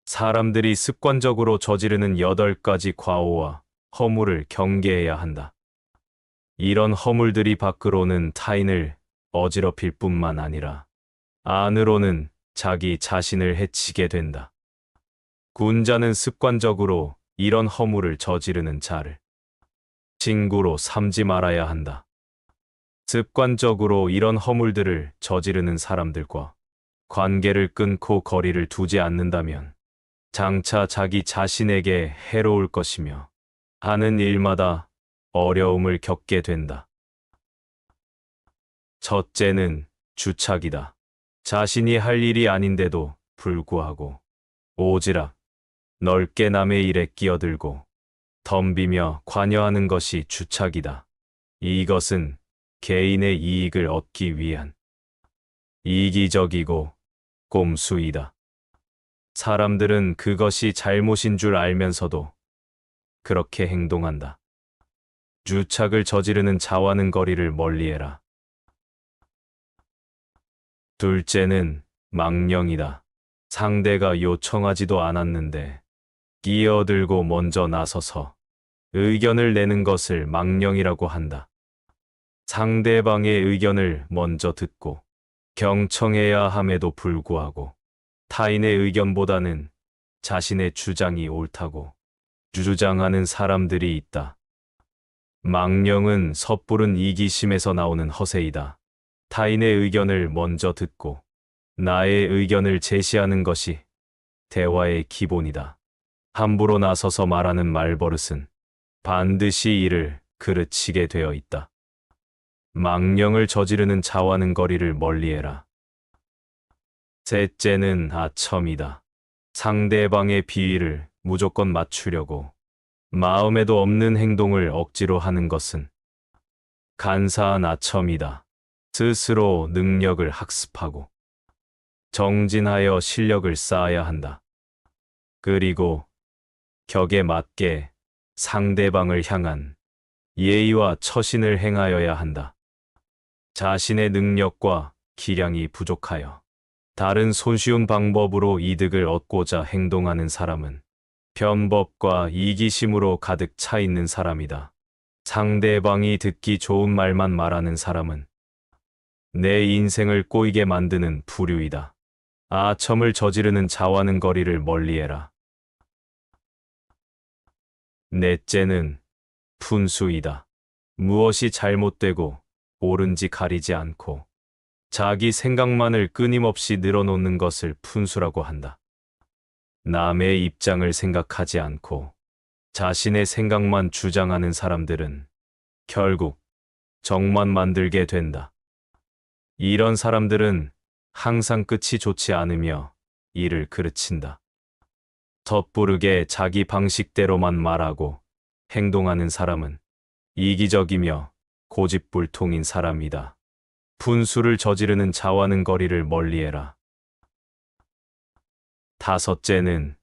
사람들이 습관적으로 저지르는 8가지 과오와 허물을 경계해야 한다. 이런 허물들이 밖으로는 타인을 어지럽힐 뿐만 아니라 안으로는 자기 자신을 해치게 된다. 군자는 습관적으로 이런 허물을 저지르는 자를 친구로 삼지 말아야 한다. 습관적으로 이런 허물들을 저지르는 사람들과 관계를 끊고 거리를 두지 않는다면 장차 자기 자신에게 해로울 것이며 하는 일마다 어려움을 겪게 된다. 첫째는 주착이다. 자신이 할 일이 아닌데도 불구하고 오지랖 넓게 남의 일에 끼어들고 덤비며 관여하는 것이 주착이다. 이것은 개인의 이익을 얻기 위한 이기적이고 꼼수이다. 사람들은 그것이 잘못인 줄 알면서도 그렇게 행동한다. 주착을 저지르는 자와는 거리를 멀리해라. 둘째는 망령이다. 상대가 요청하지도 않았는데 끼어들고 먼저 나서서 의견을 내는 것을 망령이라고 한다. 상대방의 의견을 먼저 듣고 경청해야 함에도 불구하고 타인의 의견보다는 자신의 주장이 옳다고 주장하는 사람들이 있다. 망령은 섣부른 이기심에서 나오는 허세이다. 타인의 의견을 먼저 듣고 나의 의견을 제시하는 것이 대화의 기본이다. 함부로 나서서 말하는 말버릇은 반드시 이를 그르치게 되어 있다. 망령을 저지르는 자와는 거리를 멀리해라. 셋째는 아첨이다. 상대방의 비위를 무조건 맞추려고 마음에도 없는 행동을 억지로 하는 것은 간사한 아첨이다. 스스로 능력을 학습하고 정진하여 실력을 쌓아야 한다. 그리고 격에 맞게 상대방을 향한 예의와 처신을 행하여야 한다. 자신의 능력과 기량이 부족하여 다른 손쉬운 방법으로 이득을 얻고자 행동하는 사람은 편법과 이기심으로 가득 차 있는 사람이다. 상대방이 듣기 좋은 말만 말하는 사람은 내 인생을 꼬이게 만드는 부류이다. 아첨을 저지르는 자와는 거리를 멀리해라. 넷째는 푼수이다. 무엇이 잘못되고 옳은지 가리지 않고 자기 생각만을 끊임없이 늘어놓는 것을 푼수라고 한다. 남의 입장을 생각하지 않고 자신의 생각만 주장하는 사람들은 결국 적만 만들게 된다. 이런 사람들은 항상 끝이 좋지 않으며 일을 그르친다. 섣부르게 자기 방식대로만 말하고 행동하는 사람은 이기적이며 고집불통인 사람이다. 분수를 저지르는 자와는 거리를 멀리해라. 다섯째는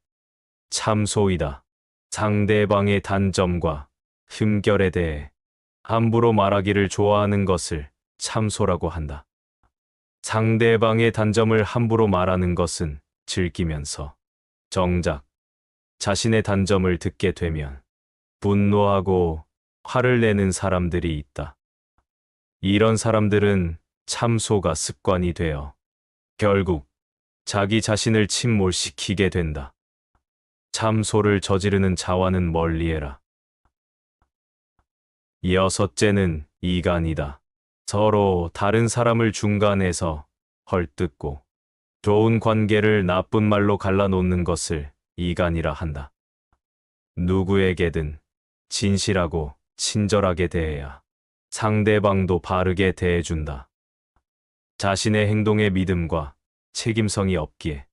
참소이다. 상대방의 단점과 흠결에 대해 함부로 말하기를 좋아하는 것을 참소라고 한다. 상대방의 단점을 함부로 말하는 것은 즐기면서 정작 자신의 단점을 듣게 되면 분노하고 화를 내는 사람들이 있다. 이런 사람들은 참소가 습관이 되어 결국 자기 자신을 침몰시키게 된다. 참소를 저지르는 자와는 멀리해라. 여섯째는 이간이다. 서로 다른 사람을 중간에서 헐뜯고 좋은 관계를 나쁜 말로 갈라놓는 것을 이간이라 한다. 누구에게든 진실하고 친절하게 대해야 상대방도 바르게 대해준다. 자신의 행동에 믿음과 책임성이 없기에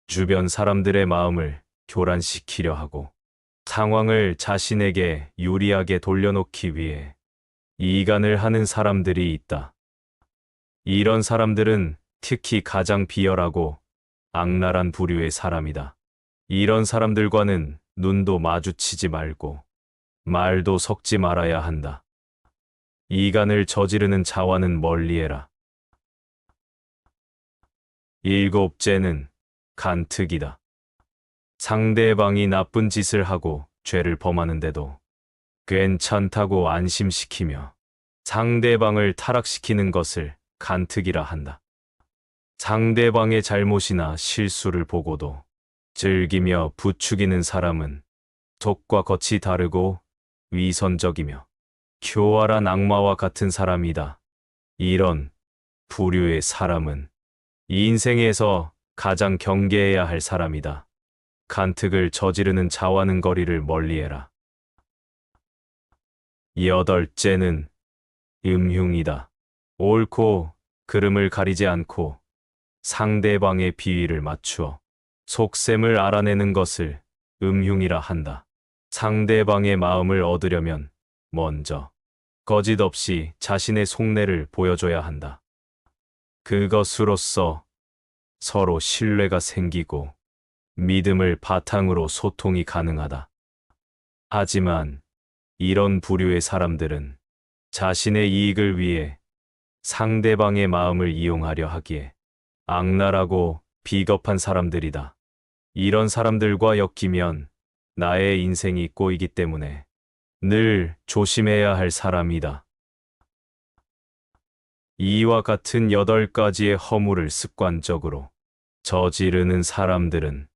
주변 사람들의 마음을 교란시키려 하고 상황을 자신에게 유리하게 돌려놓기 위해 이간을 하는 사람들이 있다. 이런 사람들은 특히 가장 비열하고 악랄한 부류의 사람이다. 이런 사람들과는 눈도 마주치지 말고 말도 섞지 말아야 한다. 이간을 저지르는 자와는 멀리해라. 일곱째는 간특이다. 상대방이 나쁜 짓을 하고 죄를 범하는데도 괜찮다고 안심시키며 상대방을 타락시키는 것을 간특이라 한다. 상대방의 잘못이나 실수를 보고도 즐기며 부추기는 사람은 속과 겉이 다르고 위선적이며 교활한 악마와 같은 사람이다. 이런 부류의 사람은 인생에서 가장 경계해야 할 사람이다. 간특을 저지르는 자와는 거리를 멀리해라. 여덟째는 음흉이다. 옳고 그름을 가리지 않고 상대방의 비위를 맞추어 속셈을 알아내는 것을 음흉이라 한다. 상대방의 마음을 얻으려면 먼저 거짓 없이 자신의 속내를 보여줘야 한다. 그것으로써 서로 신뢰가 생기고 믿음을 바탕으로 소통이 가능하다. 하지만 이런 부류의 사람들은 자신의 이익을 위해 상대방의 마음을 이용하려 하기에 악랄하고 비겁한 사람들이다. 이런 사람들과 엮이면 나의 인생이 꼬이기 때문에 늘 조심해야 할 사람이다. 이와 같은 8가지의 허물을 습관적으로 저지르는 사람들은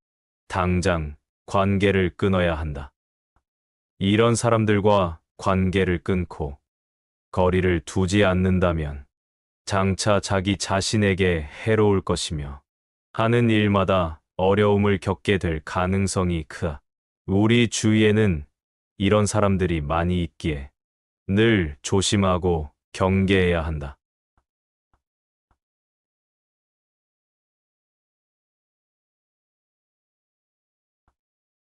당장 관계를 끊어야 한다. 이런 사람들과 관계를 끊고 거리를 두지 않는다면 장차 자기 자신에게 해로울 것이며 하는 일마다 어려움을 겪게 될 가능성이 크다. 우리 주위에는 이런 사람들이 많이 있기에 늘 조심하고 경계해야 한다.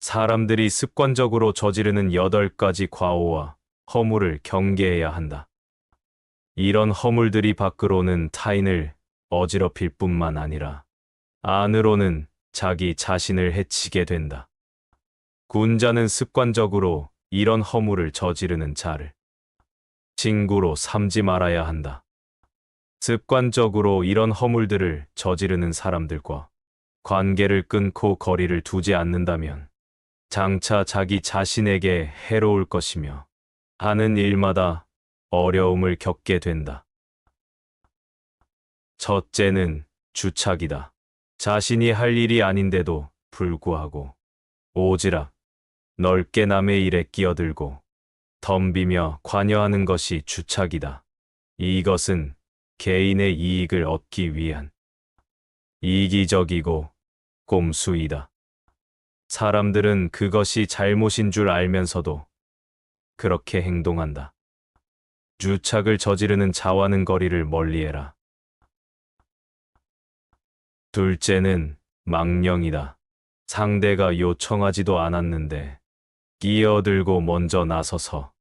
사람들이 습관적으로 저지르는 8가지 과오와 허물을 경계해야 한다. 이런 허물들이 밖으로는 타인을 어지럽힐 뿐만 아니라 안으로는 자기 자신을 해치게 된다. 군자는 습관적으로 이런 허물을 저지르는 자를 친구로 삼지 말아야 한다. 습관적으로 이런 허물들을 저지르는 사람들과 관계를 끊고 거리를 두지 않는다면 장차 자기 자신에게 해로울 것이며 하는 일마다 어려움을 겪게 된다. 첫째는 주착이다. 자신이 할 일이 아닌데도 불구하고 오지랖 넓게 남의 일에 끼어들고 덤비며 관여하는 것이 주착이다. 이것은 개인의 이익을 얻기 위한 이기적이고 꼼수이다. 사람들은 그것이 잘못인 줄 알면서도 그렇게 행동한다. 주착을 저지르는 자와는 거리를 멀리해라. 둘째는 망령이다. 상대가 요청하지도 않았는데 끼어들고 먼저 나서서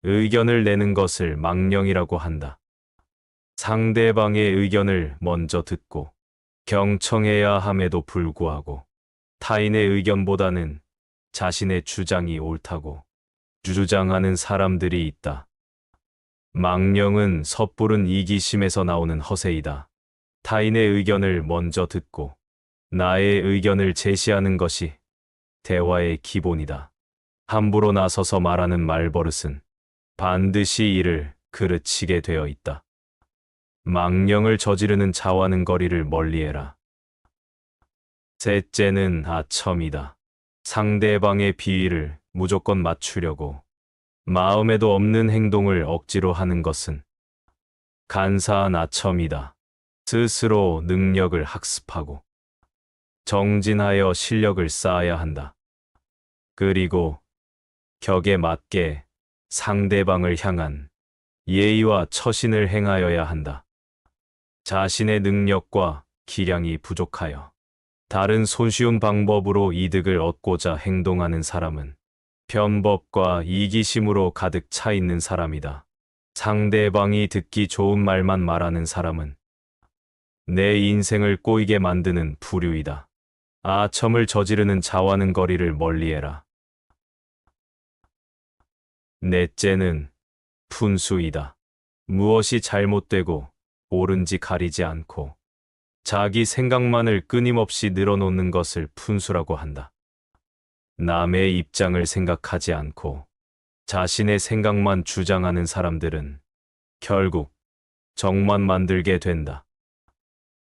의견을 내는 것을 망령이라고 한다. 상대방의 의견을 먼저 듣고 경청해야 함에도 불구하고 타인의 의견보다는 자신의 주장이 옳다고 주장하는 사람들이 있다. 망령은 섣부른 이기심에서 나오는 허세이다. 타인의 의견을 먼저 듣고 나의 의견을 제시하는 것이 대화의 기본이다. 함부로 나서서 말하는 말버릇은 반드시 이를 그르치게 되어 있다. 망령을 저지르는 자와는 거리를 멀리해라. 셋째는 아첨이다. 상대방의 비위를 무조건 맞추려고 마음에도 없는 행동을 억지로 하는 것은 간사한 아첨이다. 스스로 능력을 학습하고 정진하여 실력을 쌓아야 한다. 그리고 격에 맞게 상대방을 향한 예의와 처신을 행하여야 한다. 자신의 능력과 기량이 부족하여 다른 손쉬운 방법으로 이득을 얻고자 행동하는 사람은 편법과 이기심으로 가득 차 있는 사람이다. 상대방이 듣기 좋은 말만 말하는 사람은 내 인생을 꼬이게 만드는 부류이다. 아첨을 저지르는 자와는 거리를 멀리해라. 넷째는 푼수이다. 무엇이 잘못되고 옳은지 가리지 않고 자기 생각만을 끊임없이 늘어놓는 것을 푼수라고 한다. 남의 입장을 생각하지 않고 자신의 생각만 주장하는 사람들은 결국 적만 만들게 된다.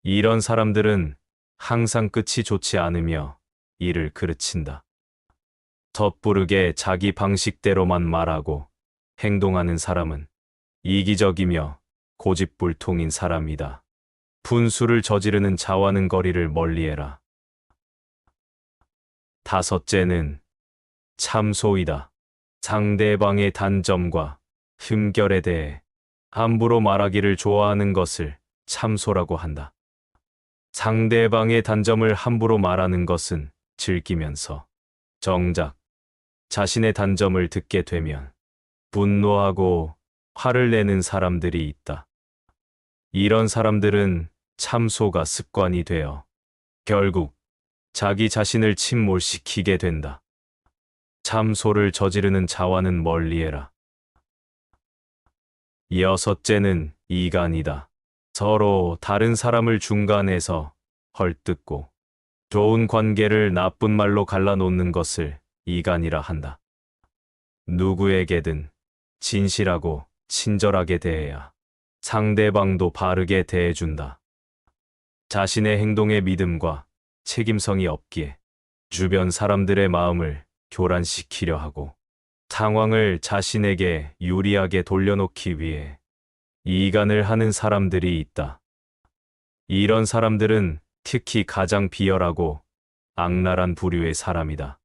이런 사람들은 항상 끝이 좋지 않으며 일을 그르친다. 섣부르게 자기 방식대로만 말하고 행동하는 사람은 이기적이며 고집불통인 사람이다. 분수를 저지르는 자와는 거리를 멀리해라. 다섯째는 참소이다. 상대방의 단점과 흠결에 대해 함부로 말하기를 좋아하는 것을 참소라고 한다. 상대방의 단점을 함부로 말하는 것은 즐기면서 정작 자신의 단점을 듣게 되면 분노하고 화를 내는 사람들이 있다. 이런 사람들은 참소가 습관이 되어 결국 자기 자신을 침몰시키게 된다. 참소를 저지르는 자와는 멀리해라. 여섯째는 이간이다. 서로 다른 사람을 중간에서 헐뜯고 좋은 관계를 나쁜 말로 갈라놓는 것을 이간이라 한다. 누구에게든 진실하고 친절하게 대해야 상대방도 바르게 대해준다. 자신의 행동에 믿음과 책임성이 없기에 주변 사람들의 마음을 교란시키려 하고 상황을 자신에게 유리하게 돌려놓기 위해 이간을 하는 사람들이 있다. 이런 사람들은 특히 가장 비열하고 악랄한 부류의 사람이다.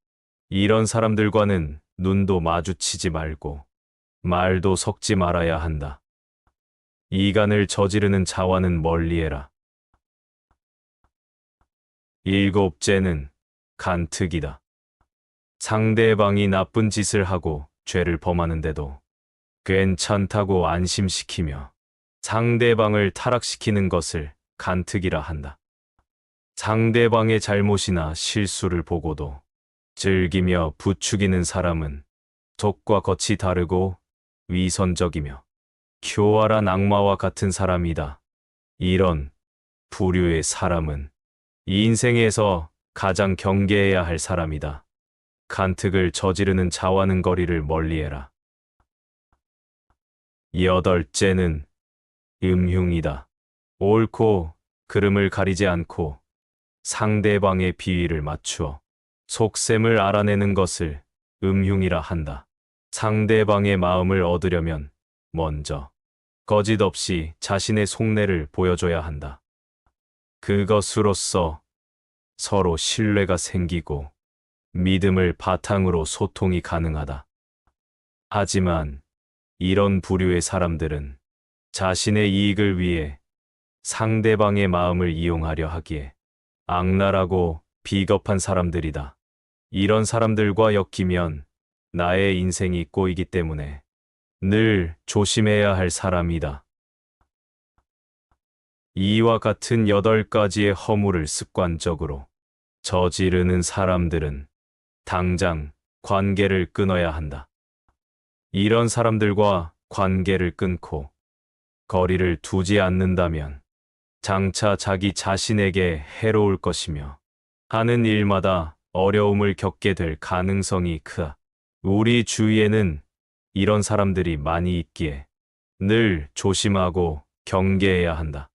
이런 사람들과는 눈도 마주치지 말고 말도 섞지 말아야 한다. 이간을 저지르는 자와는 멀리해라. 일곱째는 간특이다. 상대방이 나쁜 짓을 하고 죄를 범하는데도 괜찮다고 안심시키며 상대방을 타락시키는 것을 간특이라 한다. 상대방의 잘못이나 실수를 보고도 즐기며 부추기는 사람은 속과 겉이 다르고 위선적이며 교활한 악마와 같은 사람이다. 이런 부류의 사람은 인생에서 가장 경계해야 할 사람이다. 간특을 저지르는 자와는 거리를 멀리해라. 여덟째는 음흉이다. 옳고 그름을 가리지 않고 상대방의 비위를 맞추어 속셈을 알아내는 것을 음흉이라 한다. 상대방의 마음을 얻으려면 먼저 거짓 없이 자신의 속내를 보여줘야 한다. 그것으로써 서로 신뢰가 생기고 믿음을 바탕으로 소통이 가능하다. 하지만 이런 부류의 사람들은 자신의 이익을 위해 상대방의 마음을 이용하려 하기에 악랄하고 비겁한 사람들이다. 이런 사람들과 엮이면 나의 인생이 꼬이기 때문에 늘 조심해야 할 사람이다. 이와 같은 8가지의 허물을 습관적으로 저지르는 사람들은 당장 관계를 끊어야 한다. 이런 사람들과 관계를 끊고 거리를 두지 않는다면 장차 자기 자신에게 해로울 것이며 하는 일마다 어려움을 겪게 될 가능성이 크다. 우리 주위에는 이런 사람들이 많이 있기에 늘 조심하고 경계해야 한다.